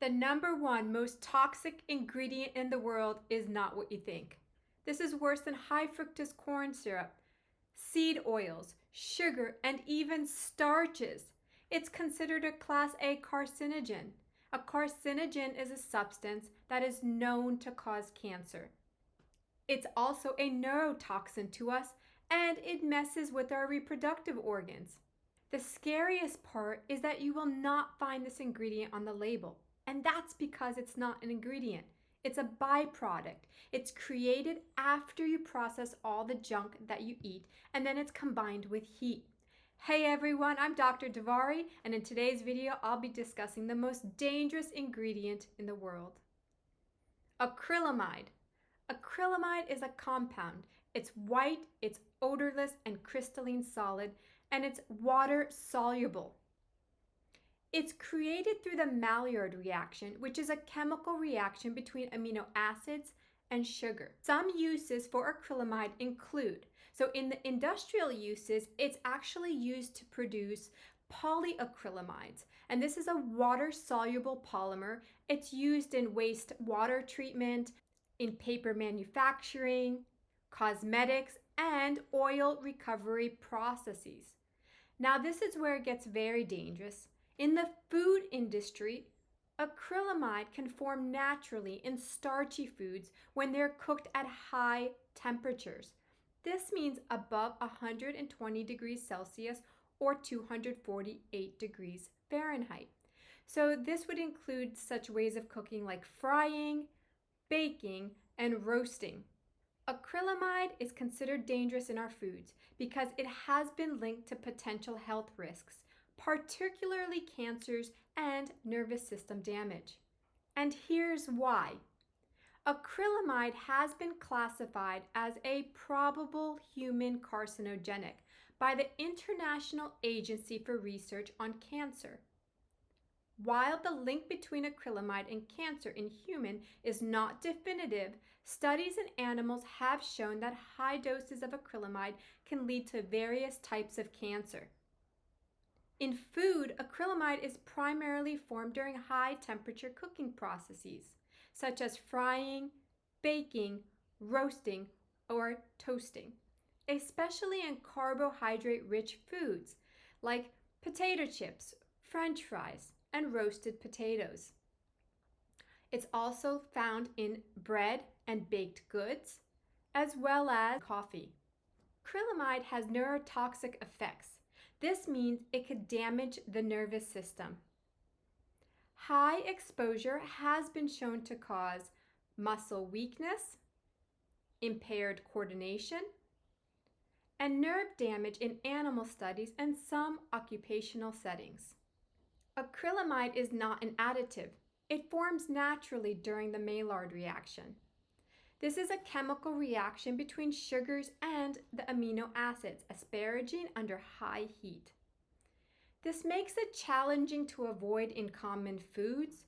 The number one most toxic ingredient in the world is not what you think. This is worse than high fructose corn syrup, seed oils, sugar, and even starches. It's considered a Class A carcinogen. A carcinogen is a substance that is known to cause cancer. It's also a neurotoxin to us, and it messes with our reproductive organs. The scariest part is that you will not find this ingredient on the label, and that's because it's not an ingredient. It's a byproduct. It's created after you process all the junk that you eat, and then it's combined with heat. Hey everyone, I'm Dr. Davari, and in today's video, I'll be discussing the most dangerous ingredient in the world. Acrylamide. Acrylamide is a compound. It's white, it's odorless and crystalline solid, and it's water soluble. It's created through the Maillard reaction, which is a chemical reaction between amino acids and sugar. Some uses for acrylamide include, so in the industrial uses, it's actually used to produce polyacrylamides, and this is a water-soluble polymer. It's used in wastewater treatment, in paper manufacturing, cosmetics, and oil recovery processes. Now, this is where it gets very dangerous. In the food industry, acrylamide can form naturally in starchy foods when they're cooked at high temperatures. This means above 120 degrees Celsius or 248 degrees Fahrenheit. So this would include such ways of cooking like frying, baking, and roasting. Acrylamide is considered dangerous in our foods because it has been linked to potential health risks, particularly cancers and nervous system damage. And here's why. Acrylamide has been classified as a probable human carcinogenic by the International Agency for Research on Cancer. While the link between acrylamide and cancer in human is not definitive, studies in animals have shown that high doses of acrylamide can lead to various types of cancer. In food, acrylamide is primarily formed during high temperature cooking processes, such as frying, baking, roasting, or toasting, especially in carbohydrate-rich foods like potato chips, French fries, and roasted potatoes. It's also found in bread and baked goods, as well as coffee. Acrylamide has neurotoxic effects. This means it could damage the nervous system. High exposure has been shown to cause muscle weakness, impaired coordination, and nerve damage in animal studies and some occupational settings. Acrylamide is not an additive. It forms naturally during the Maillard reaction. This is a chemical reaction between sugars and the amino acids, asparagine under high heat. This makes it challenging to avoid in common foods,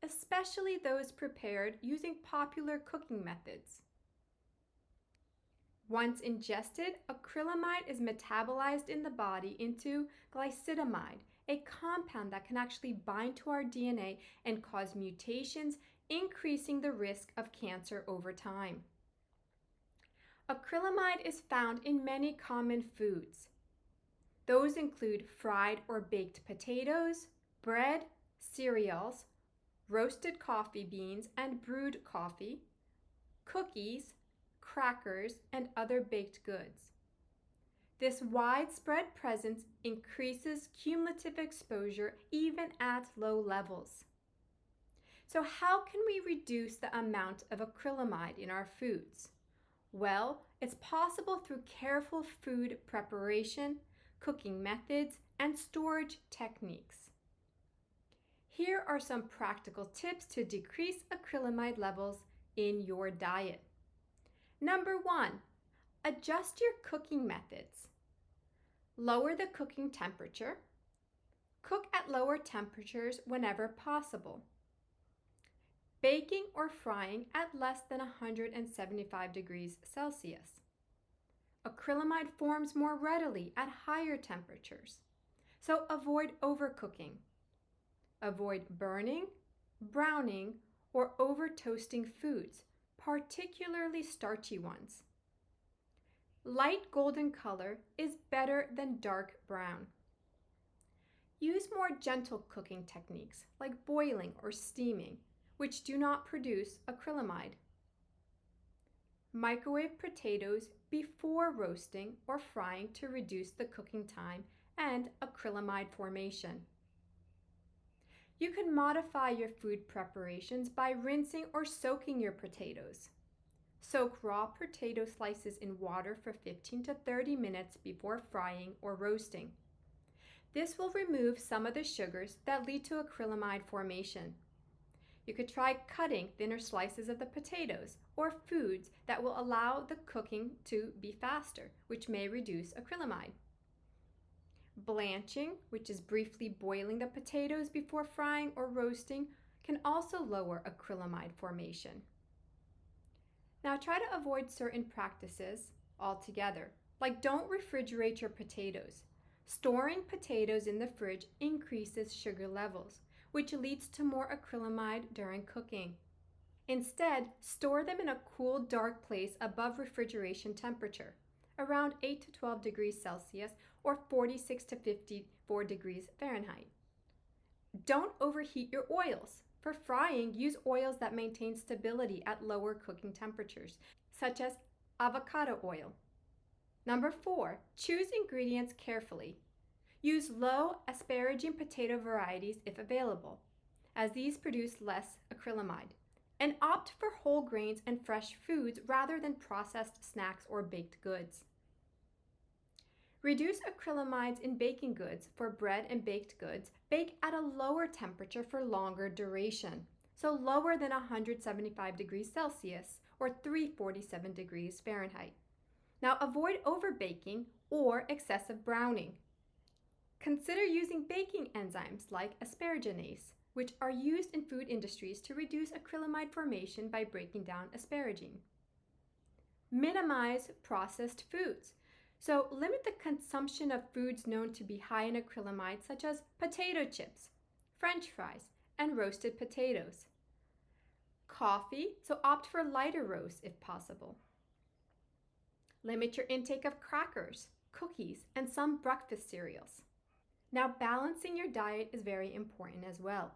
especially those prepared using popular cooking methods. Once ingested, acrylamide is metabolized in the body into glycitamide, a compound that can actually bind to our DNA and cause mutations, increasing the risk of cancer over time. Acrylamide is found in many common foods. Those include fried or baked potatoes, bread, cereals, roasted coffee beans and brewed coffee, cookies, crackers, and other baked goods. This widespread presence increases cumulative exposure even at low levels. So how can we reduce the amount of acrylamide in our foods? Well, it's possible through careful food preparation, cooking methods, and storage techniques. Here are some practical tips to decrease acrylamide levels in your diet. Number 1, adjust your cooking methods. Lower the cooking temperature. Cook at lower temperatures whenever possible. Baking or frying at less than 175 degrees Celsius. Acrylamide forms more readily at higher temperatures, so avoid overcooking. Avoid burning, browning, or over toasting foods, particularly starchy ones. Light golden color is better than dark brown. Use more gentle cooking techniques like boiling or steaming, which do not produce acrylamide. Microwave potatoes before roasting or frying to reduce the cooking time and acrylamide formation. You can modify your food preparations by rinsing or soaking your potatoes. Soak raw potato slices in water for 15 to 30 minutes before frying or roasting. This will remove some of the sugars that lead to acrylamide formation. You could try cutting thinner slices of the potatoes or foods that will allow the cooking to be faster, which may reduce acrylamide. Blanching, which is briefly boiling the potatoes before frying or roasting, can also lower acrylamide formation. Now try to avoid certain practices altogether, like don't refrigerate your potatoes. Storing potatoes in the fridge increases sugar levels, which leads to more acrylamide during cooking. Instead, store them in a cool, dark place above refrigeration temperature, around 8 to 12 degrees Celsius or 46 to 54 degrees Fahrenheit. Don't overheat your oils. For frying, use oils that maintain stability at lower cooking temperatures, such as avocado oil. Number 4, choose ingredients carefully. Use low asparagine potato varieties if available, as these produce less acrylamide. And opt for whole grains and fresh foods rather than processed snacks or baked goods. Reduce acrylamides in baking goods. For bread and baked goods, bake at a lower temperature for longer duration, so lower than 175 degrees Celsius or 347 degrees Fahrenheit. Now avoid overbaking or excessive browning. Consider using baking enzymes like asparaginase, which are used in food industries to reduce acrylamide formation by breaking down asparagine. Minimize processed foods. So limit the consumption of foods known to be high in acrylamide, such as potato chips, French fries, and roasted potatoes. Coffee, so opt for lighter roasts if possible. Limit your intake of crackers, cookies, and some breakfast cereals. Now, balancing your diet is very important as well.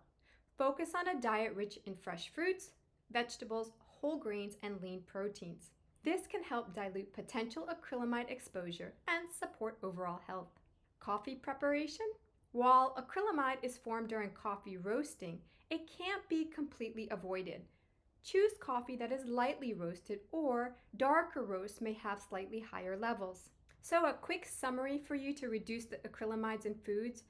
Focus on a diet rich in fresh fruits, vegetables, whole grains, and lean proteins. This can help dilute potential acrylamide exposure and support overall health. Coffee preparation? While acrylamide is formed during coffee roasting, it can't be completely avoided. Choose coffee that is lightly roasted, or darker roasts may have slightly higher levels. So a quick summary for you to reduce the acrylamides in foods.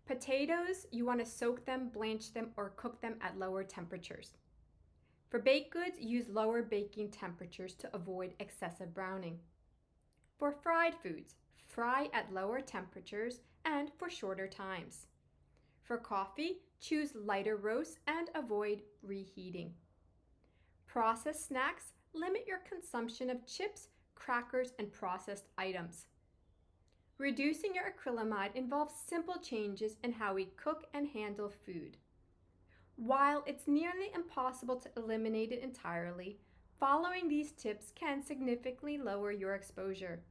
Potatoes, you want to soak them, blanch them, or cook them at lower temperatures. For baked goods, use lower baking temperatures to avoid excessive browning. For fried foods, fry at lower temperatures and for shorter times. For coffee, choose lighter roasts and avoid reheating. Processed snacks, limit your consumption of chips, crackers, and processed items. Reducing your acrylamide involves simple changes in how we cook and handle food. While it's nearly impossible to eliminate it entirely, following these tips can significantly lower your exposure.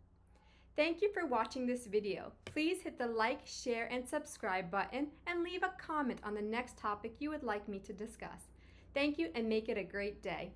Thank you for watching this video. Please hit the like, share, and subscribe button and leave a comment on the next topic you would like me to discuss. Thank you and make it a great day.